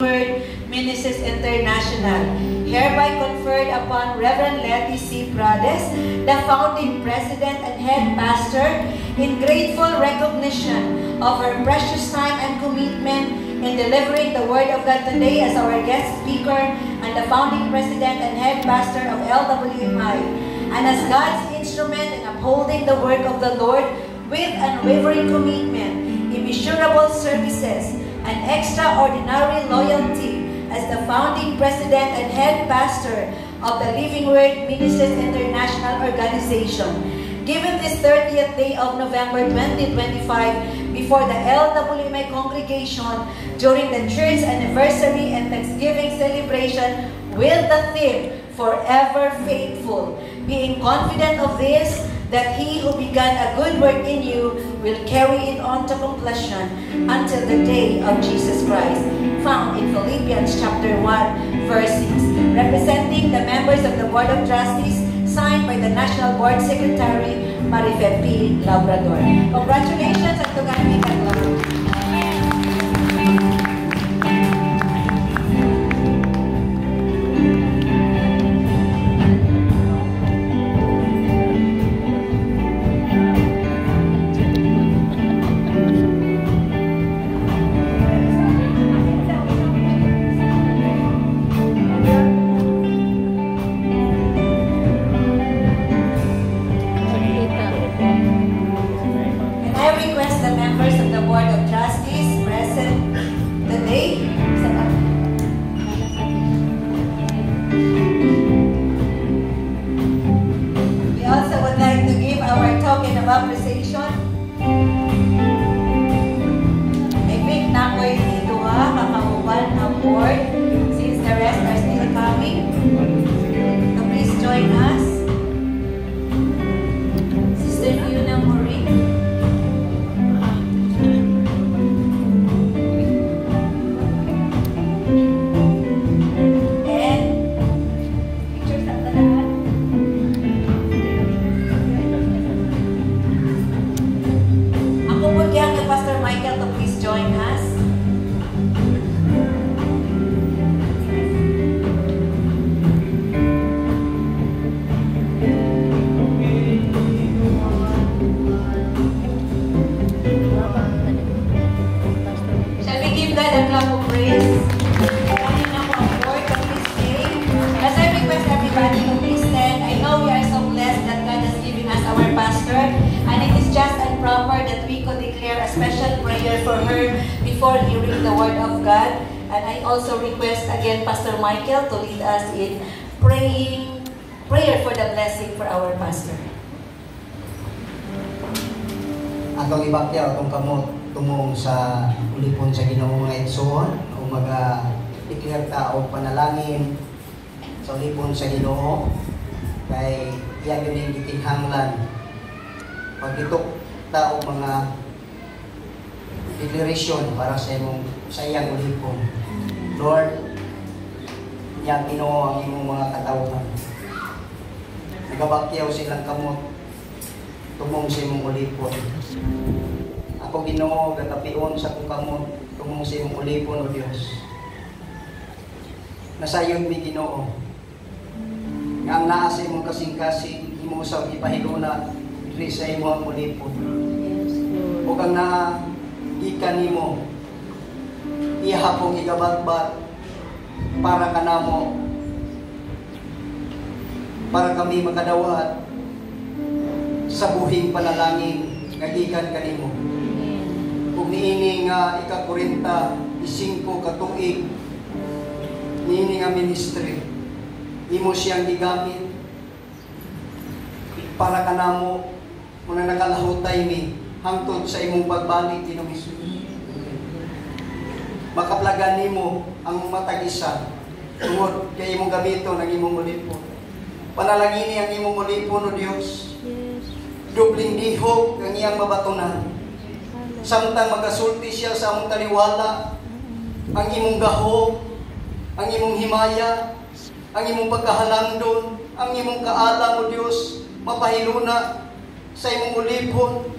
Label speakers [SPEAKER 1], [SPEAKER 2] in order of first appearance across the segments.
[SPEAKER 1] Word Ministries International, hereby conferred upon Reverend Letty C. Prades, the founding president and head pastor, in grateful recognition of her precious time and commitment in delivering the Word of God today as our guest speaker and the founding president and head pastor of LWMI, and as God's instrument in upholding the work of the Lord with unwavering commitment, immeasurable services, and extraordinary loyalty as the founding president and head pastor of the Living Word Ministries International Organization. Given this 30th day of November 2025 before the LWMI congregation during the church anniversary and Thanksgiving celebration with the theme, Forever Faithful, being confident of this, that he who began a good work in you will carry it on to completion until the day of Jesus Christ, found in Philippians chapter 1, verse 6, representing the members of the Board of Trustees, signed by the National Board Secretary, Marifet P. Labrador. Congratulations at to God be the glory. To lead us in prayer for the blessing for our pastor.
[SPEAKER 2] Atong ibakyaw atong kamot tumong sa ulipon sa Ginoo nga igsoon o mag-declare ta og panalangin sa ulipon sa Ginoo kay iya gyud ning gikinahanglan pagditok ta og mga declaration para sa iyang ulipon. Lord, yang Ginoo ang imong mga katawhan. Nagabakyaw silang kamot tumong sa imong ulipon. Ako Ginoo gatapion sa akong kamot tumong sa imong ulipon o Dios. Nasayon mi Ginoo nga ang naa sa imong kasing-kasing imo sa ipahiluna diri sa imong ulipon. Ug ang naa gikan nimo ihapong igabatbat para kanamo, para kami makadawat sa buhing panalangin nga gikan kanimo. Ug niini nga ika-45 ka tuig niini nga ministry imo siyang gigamit para kanamo muna nakalahutay mi hangtod sa imong pagbalik Ginoong Hesus. Makaplagan nimo ang matag isa tungod kay imong gamito ng imong ulipon. Panalangini ang imong ulipon o Dios. Dubling dihog ang iyang mabatunan. Samtang magasulti siya sa among taliwala, ang imong gahom, ang imong himaya, ang imong pagkahalangdon, ang imong kaalam o Dios, mapahiluna sa imong ulipon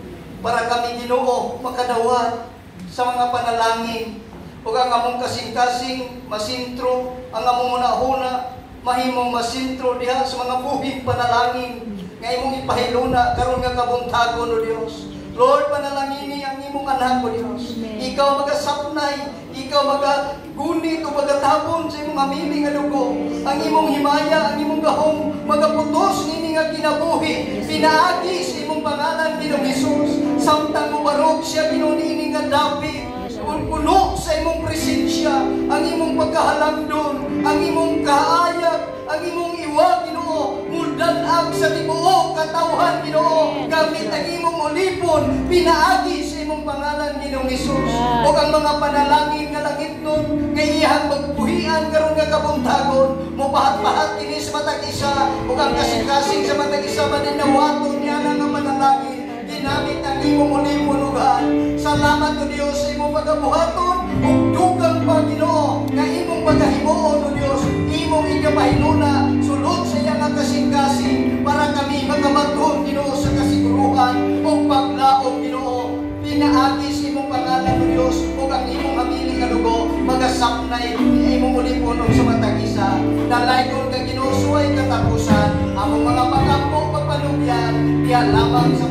[SPEAKER 2] para kami Ginoo makadawat sa mga panalangin ug ang among kasing-kasing masintro, ang among una-una, mahimong masintro diha sa mga buhing panalangin nga imong ipahiluna karon nga kabuntagon o Dios. Lord, panalangini ang imong anak o Dios. Ikaw magasapnay, ikaw magagunit o magatabon sa imong amili nga dugo. Ang imong himaya, ang imong gahom, magaputos nini nga kinabuhi. Pinaagi sa imong pangalan Ginoong Hesus. Samtang mubarog siya ginunini nga David. Puno sa imong presensya, ang imong pagkahalangdon, ang imong kaayag, ang imong iwa, Ginoo, mudanag sa tibuok katawhan, Ginoo, gamit ang imong ulipon, pinaagi sa imong pangalan, Ginoong Hesus. O ang mga panalangin nga langit nun, nga iyang magbuhian karon nga kabuntagon, mupahat-pahat kini sa matag isa, o ang kasing-kasing sa matag isa, maninawaton niya nga panalangin, ginamit ang imong ulipon ugan. Salamat o Diyos sa imong pagabuhaton, ug dugang pa, Ginoo, nga imong pagahimuon o Diyos, imong igapahiluna, sulod sa iya nga kasing-kasing, para kami magamaton, Ginoo, sa kasiguruhan, o paglaom, Ginoo, pinaagi sa imong pangalan o Diyos, o ang imong amili nga lugo, magasapnay, imong ulipon sa matag isa, nalaykon ka Ginoo, suway katapusan, among mga pagampo, pagpanugyan, diya lamang sa